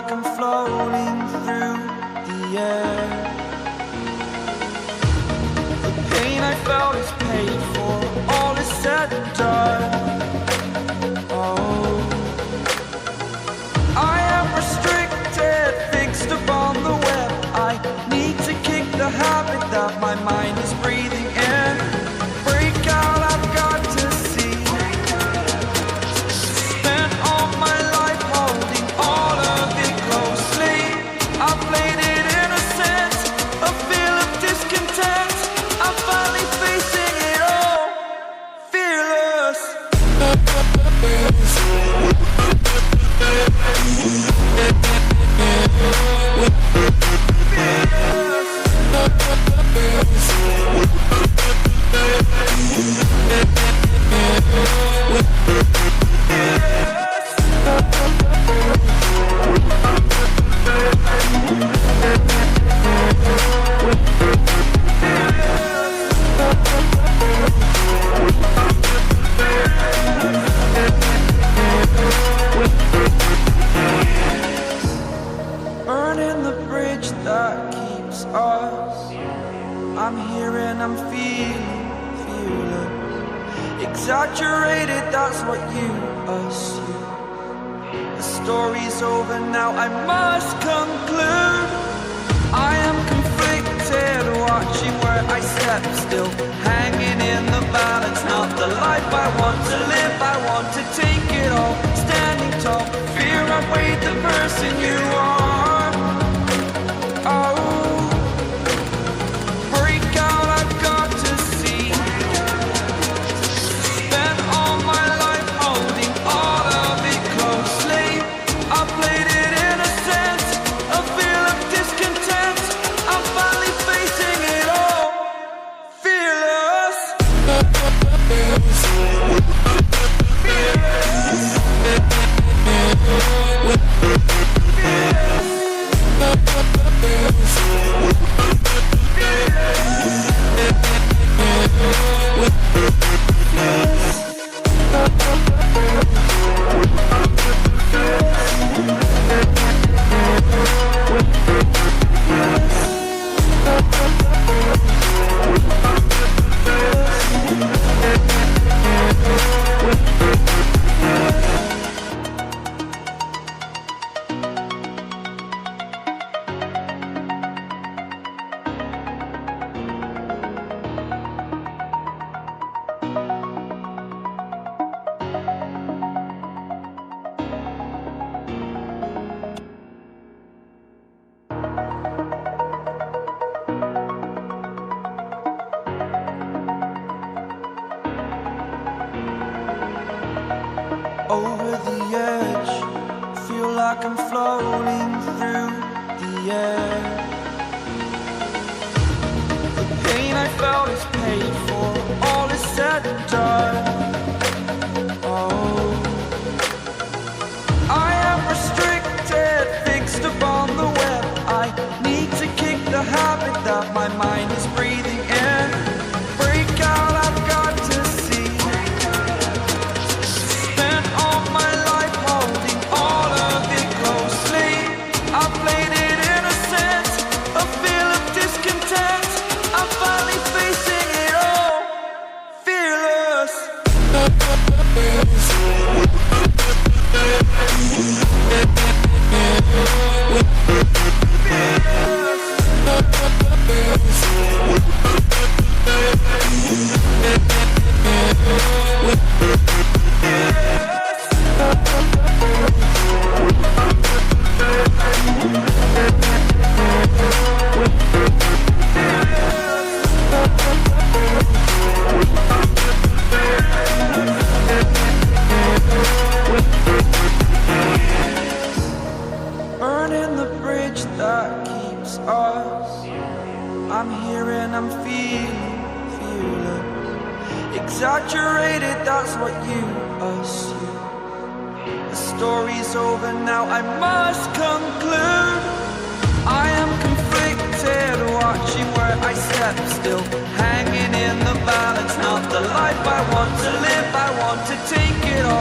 like I'm floating through the air. The pain I felt is paid for, all is said and done. Oh, I am restricted, fixed upon the web. I need to kick the habit that my mind is breathing in. Break out, I've got to see. Spent all my life holding all of it closely. I played it innocent, a feel of discontent. I'm finally facing it all, fearless. Burning the bridge that keeps us. I'm here and I'm feeling fearless. Exaggerated, that's what you assume. The story's over now, I must conclude. I am conflicted, watching where I step still, hanging in the balance. Not the life I want to live, I want to take it all. Standing tall, fear I've weighed the person you are. Oh, break out, I've got to see. Spent all my life holding all of it closely. I played it innocent, a feel of discontent. I'm finally facing it all, fearless. Over the edge, feel like I'm floating through the air. The pain I felt is paid for, all is said and done. Oh, I am restricted, fixed upon the web. I need to kick the habit that my mind is breathing in. Break out, I've got to see. Spent all my life holding all of it closely. I played it innocent, a feel of discontent. I'm finally facing it all, fearless. Burning the bridge that keeps us. I'm here and I'm feeling fearless. Exaggerated, that's what you assume. The story's over now, I must conclude. I am conflicted, watching where I step still, hanging in the balance. Not the life I want to live, I want to take it all.